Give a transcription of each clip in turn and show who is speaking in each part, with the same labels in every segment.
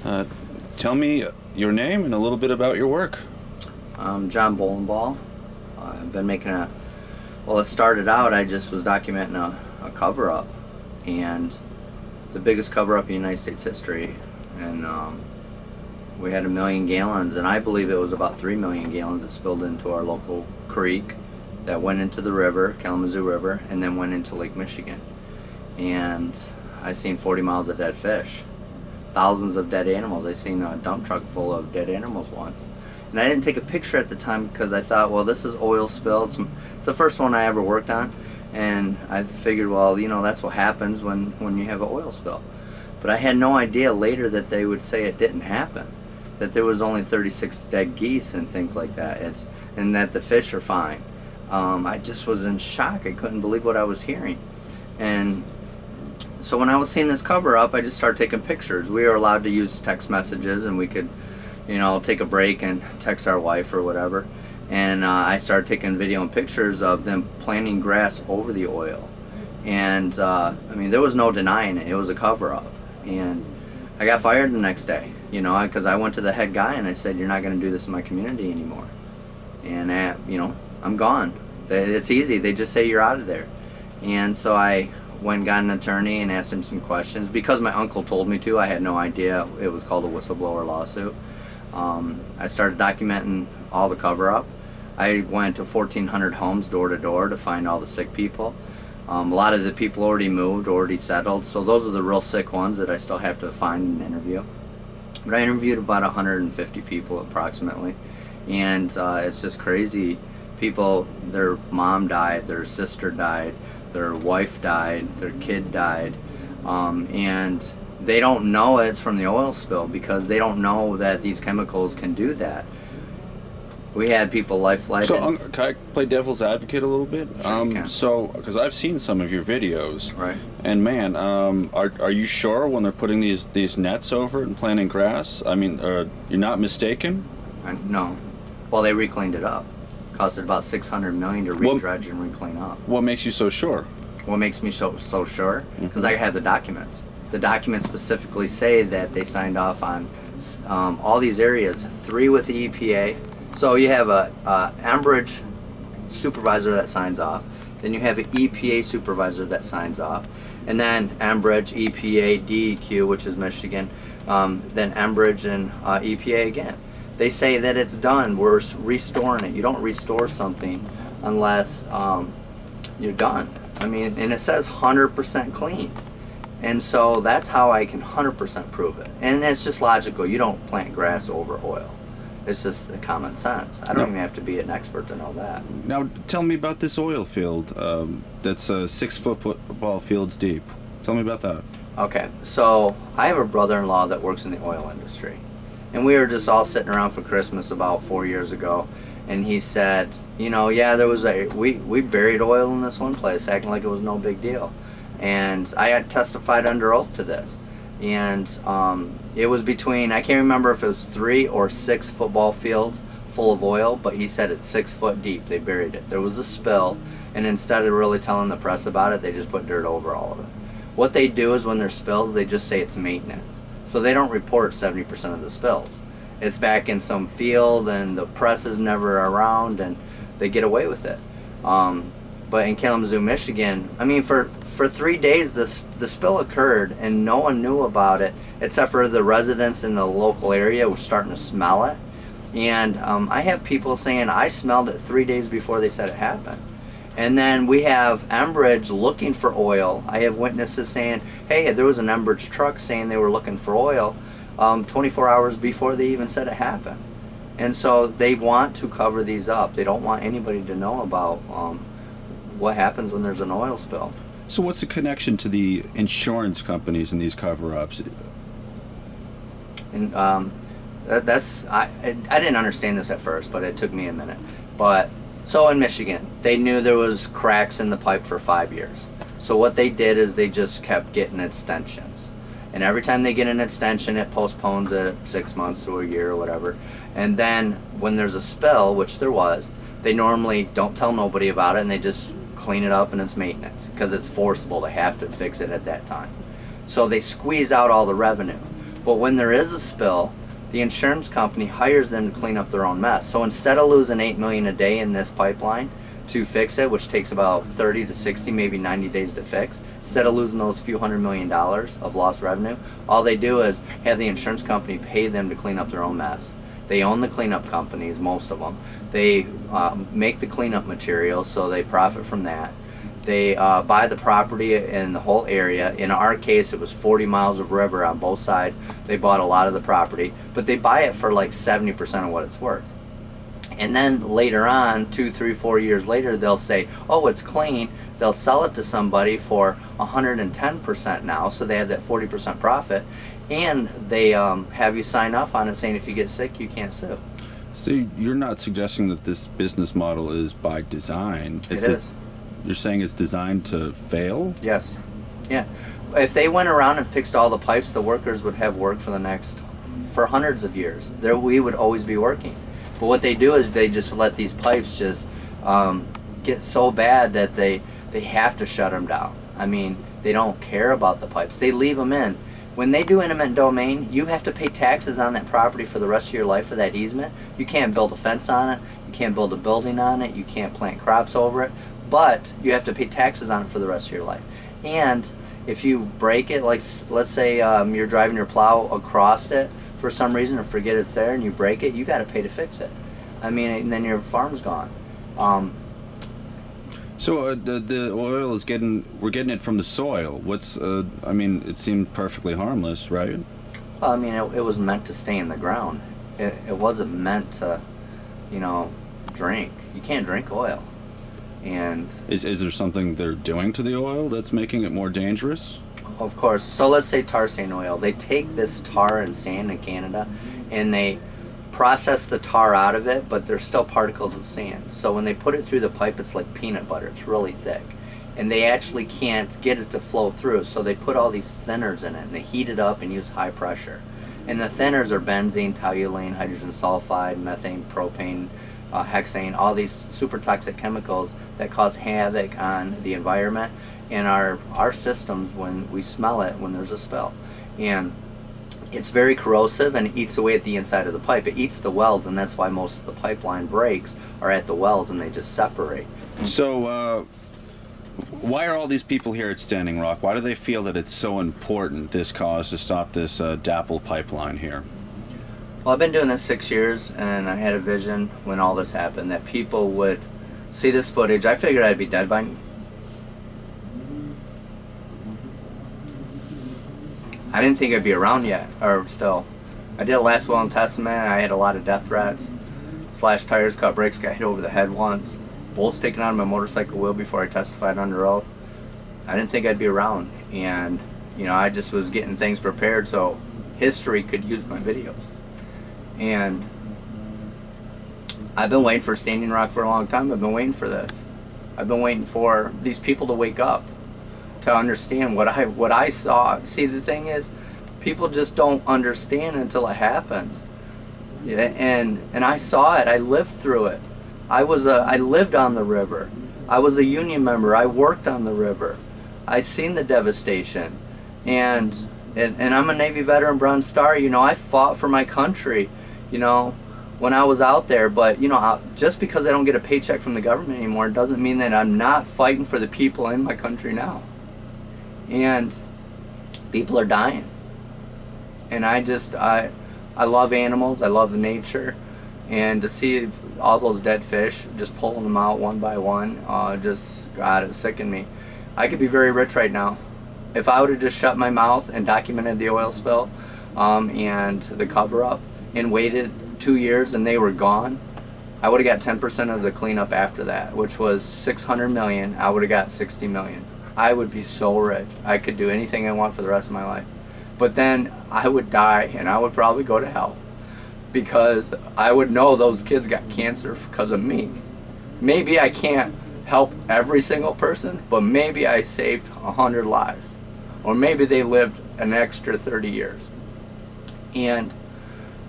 Speaker 1: Tell me your name and a little bit about your work.
Speaker 2: I'm John Bolenbaugh. I've been making well, it started out, I just was documenting a cover-up, and the biggest cover-up in United States history, and we had 1 million gallons, and I believe it was about 3 million gallons that spilled into our local creek that went into the river, Kalamazoo River, and then went into Lake Michigan. And I seen 40 miles of dead fish, thousands of dead animals. I seen a dump truck full of dead animals once. And I didn't take a picture at the time because I thought, well, this is oil spill. It's the first one I ever worked on. And I figured, well, you know, that's what happens when you have an oil spill. But I had no idea later that they would say it didn't happen, that there was only 36 dead geese and things like that. And that the fish are fine. I just was in shock. I couldn't believe what I was hearing. And so when I was seeing this cover up, I just started taking pictures. We were allowed to use text messages, and we could, you know, take a break and text our wife or whatever. And I started taking video and pictures of them planting grass over the oil. And I mean, there was no denying it. It was a cover up. And I got fired the next day, you know, because I went to the head guy and I said, you're not going to do this in my community anymore. And, you know, I'm gone. It's easy. They just say you're out of there. And so I went and got an attorney and asked him some questions. Because my uncle told me to, I had no idea it was called a whistleblower lawsuit. I started documenting all the cover-up. I went to 1,400 homes door to door to find all the sick people. A lot of the people already moved, already settled, so those are the real sick ones that I still have to find and interview. But I interviewed about 150 people approximately, and it's just crazy. People, their mom died, their sister died, their wife died, their kid died, and they don't know it's from the oil spill because they don't know that these chemicals can do that. We had people life-flighted.
Speaker 1: So, can I play devil's advocate a little bit?
Speaker 2: Sure you can.
Speaker 1: So, because I've seen some of your videos,
Speaker 2: Right.
Speaker 1: And man, are you sure when they're putting these nets over it and planting grass? I mean, you're not mistaken?
Speaker 2: No. Well, they recleaned it up. Costed about $600 million to redredge and reclean up.
Speaker 1: What makes you so sure?
Speaker 2: What makes me so sure? Because I have the documents. The documents specifically say that they signed off on all these areas, 3 with the EPA. So you have a Enbridge supervisor that signs off, then you have an EPA supervisor that signs off, and then Enbridge, EPA, DEQ, which is Michigan, then Enbridge and EPA again. They say that it's done, we're restoring it. You don't restore something unless you're done. I mean, and it says 100% clean. And so that's how I can 100% prove it. And it's just logical. You don't plant grass over oil. It's just the common sense. I don't even have to be an expert to know that.
Speaker 1: Now, tell me about this oil field that's 6 football fields deep. Tell me about that.
Speaker 2: Okay, so I have a brother-in-law that works in the oil industry. And we were just all sitting around for Christmas about 4 years ago. And he said, you know, yeah, there was we buried oil in this one place, acting like it was no big deal. And I had testified under oath to this. And it was between, I can't remember if it was 3 or 6 football fields full of oil, but he said it's 6 foot deep. They buried it. There was a spill, and instead of really telling the press about it, they just put dirt over all of it. What they do is when there's spills, they just say it's maintenance. So they don't report 70% of the spills. It's back in some field, and the press is never around, and they get away with it. But in Kalamazoo, Michigan, I mean, for 3 days the spill occurred and no one knew about it except for the residents in the local area were starting to smell it. And I have people saying I smelled it 3 days before they said it happened. And then we have Enbridge looking for oil. I have witnesses saying, hey, there was an Enbridge truck saying they were looking for oil 24 hours before they even said it happened. And so they want to cover these up. They don't want anybody to know about what happens when there's an oil spill.
Speaker 1: So what's the connection to the insurance companies in these cover-ups?
Speaker 2: And I didn't understand this at first, but it took me a minute. But so in Michigan, they knew there was cracks in the pipe for 5 years. So what they did is they just kept getting extensions. And every time they get an extension, it postpones it 6 months to a year or whatever. And then when there's a spill, which there was, they normally don't tell nobody about it and they just clean it up and it's maintenance because it's forcible to have to fix it at that time. So they squeeze out all the revenue. But when there is a spill, the insurance company hires them to clean up their own mess. So instead of losing $8 million a day in this pipeline to fix it, which takes about 30 to 60, maybe 90 days to fix, instead of losing those few $100 million of lost revenue, all they do is have the insurance company pay them to clean up their own mess. They own the cleanup companies, most of them. They make the cleanup materials, so they profit from that. They buy the property in the whole area. In our case, it was 40 miles of river on both sides. They bought a lot of the property, but they buy it for like 70% of what it's worth. And then later on, 2, 3, 4 years later, they'll say, oh, it's clean. They'll sell it to somebody for 110% now, so they have that 40% profit. And they have you sign off on it saying if you get sick, you can't sue.
Speaker 1: So you're not suggesting that this business model is by design.
Speaker 2: It is.
Speaker 1: You're saying it's designed to fail?
Speaker 2: Yes. Yeah. If they went around and fixed all the pipes, the workers would have work for hundreds of years. We would always be working. But what they do is they just let these pipes just get so bad that they have to shut them down. I mean, they don't care about the pipes. They leave them in. When they do eminent domain, you have to pay taxes on that property for the rest of your life for that easement. You can't build a fence on it. You can't build a building on it. You can't plant crops over it. But you have to pay taxes on it for the rest of your life. And if you break it, like let's say you're driving your plow across it for some reason or forget it's there and you break it, you got to pay to fix it. I mean, and then your farm's gone.
Speaker 1: So the oil is we're getting it from the soil. I mean, it seemed perfectly harmless, right?
Speaker 2: Well, I mean, it was meant to stay in the ground. It wasn't meant to, drink. You can't drink oil. And
Speaker 1: is there something they're doing to the oil that's making it more dangerous?
Speaker 2: Of course. So let's say tar sand oil. They take this tar and sand in Canada and they process the tar out of it, but there's still particles of sand. So when they put it through the pipe, it's like peanut butter. It's really thick. And they actually can't get it to flow through. So they put all these thinners in it and they heat it up and use high pressure. And the thinners are benzene, toluene, hydrogen sulfide, methane, propane, hexane, all these super toxic chemicals that cause havoc on the environment and our systems when we smell it when there's a spill. And it's very corrosive and it eats away at the inside of the pipe. It eats the welds, and that's why most of the pipeline breaks are at the welds and they just separate.
Speaker 1: So why are all these people here at Standing Rock? Why do they feel that it's so important, this cause, to stop this DAPL pipeline here?
Speaker 2: Well, I've been doing this 6 years, and I had a vision when all this happened that people would see this footage. I figured I'd be dead by now. I didn't think I'd be around yet, or still. I did a last will and testament. I had a lot of death threats. Slashed tires, cut brakes, got hit over the head once. Bullets taken out of my motorcycle wheel before I testified under oath. I didn't think I'd be around, and I just was getting things prepared so history could use my videos. And I've been waiting for Standing Rock for a long time. I've been waiting for this. I've been waiting for these people to wake up, to understand what I saw. See, the thing is, people just don't understand until it happens. Yeah, and I saw it. I lived through it. I lived on the river. I was a union member. I worked on the river. I seen the devastation, and I'm a Navy veteran, Bronze Star. I fought for my country. When I was out there, but just because I don't get a paycheck from the government anymore doesn't mean that I'm not fighting for the people in my country now. And people are dying. And I love animals, I love nature, and to see all those dead fish, just pulling them out one by one, it sickened me. I could be very rich right now. If I would have just shut my mouth and documented the oil spill and the cover-up, and waited 2 years and they were gone, I would have got 10% of the cleanup after that, which was $600 million. I would have got $60 million. I would be so rich. I could do anything I want for the rest of my life. But then I would die and I would probably go to hell because I would know those kids got cancer because of me. Maybe I can't help every single person, but maybe I saved 100 lives. Or maybe they lived an extra 30 years. And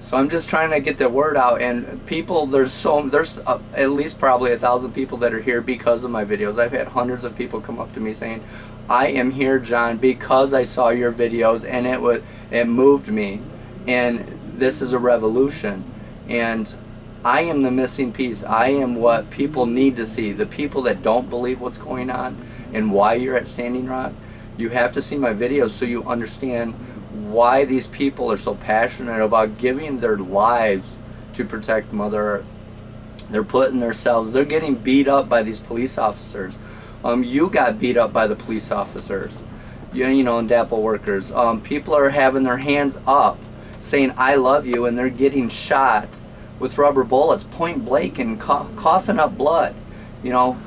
Speaker 2: so I'm just trying to get the word out, and people, there's at least probably 1,000 people that are here because of my videos. I've had hundreds of people come up to me saying, I am here, John, because I saw your videos and it moved me, and this is a revolution, and I am the missing piece. I am what people need to see. The people that don't believe what's going on and why you're at Standing Rock, you have to see my videos so you understand why these people are so passionate about giving their lives to protect Mother Earth. They're putting themselves, they're getting beat up by these police officers. You got beat up by the police officers, you know, and DAPL workers. People are having their hands up saying, I love you, and they're getting shot with rubber bullets, point blank, and coughing up blood. You know,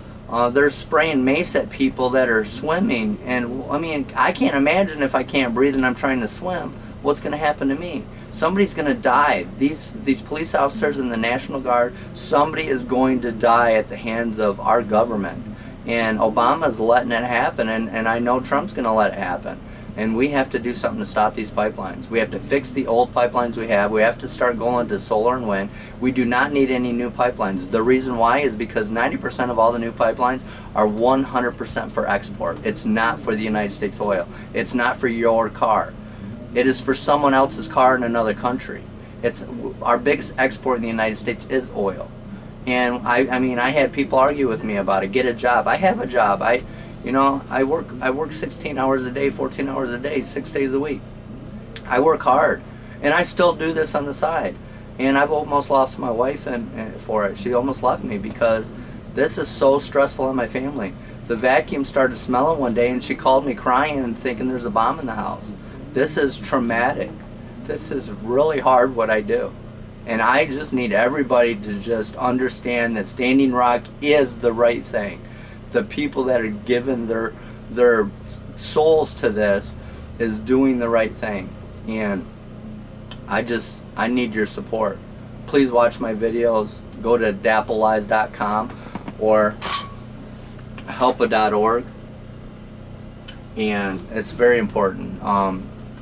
Speaker 2: they're spraying mace at people that are swimming. And I mean, I can't imagine if I can't breathe and I'm trying to swim, what's going to happen to me? Somebody's going to die. These police officers in the National Guard, somebody is going to die at the hands of our government. And Obama's letting it happen, and I know Trump's going to let it happen. And we have to do something to stop these pipelines. We have to fix the old pipelines we have. We have to start going to solar and wind. We do not need any new pipelines. The reason why is because 90% of all the new pipelines are 100% for export. It's not for the United States oil. It's not for your car. It is for someone else's car in another country. It's our biggest export in the United States is oil. And I mean, I had people argue with me about it. Get a job. I have a job. I work 16 hours a day, 14 hours a day, 6 days a week. I work hard, and I still do this on the side. And I've almost lost my wife and for it. She almost left me because this is so stressful on my family. The vacuum started smelling one day, and she called me crying and thinking there's a bomb in the house. This is traumatic. This is really hard what I do. And I just need everybody to just understand that Standing Rock is the right thing. The people that are giving their souls to this is doing the right thing. And I need your support. Please watch my videos. Go to DAPLlies.com or helpa.org. And it's very important.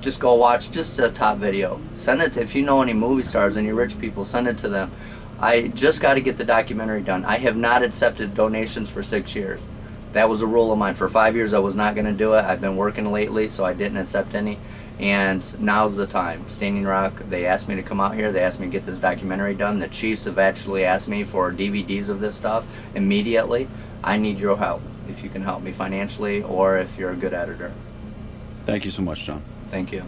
Speaker 2: Just go watch just the top video. Send it to, if you know any movie stars, any rich people, send it to them. I just got to get the documentary done. I have not accepted donations for 6 years. That was a rule of mine. For 5 years I was not going to do it. I've been working lately, so I didn't accept any. And now's the time. Standing Rock, they asked me to come out here. They asked me to get this documentary done. The chiefs have actually asked me for DVDs of this stuff immediately. I need your help, if you can help me financially or if you're a good editor.
Speaker 1: Thank you so much, John.
Speaker 2: Thank you.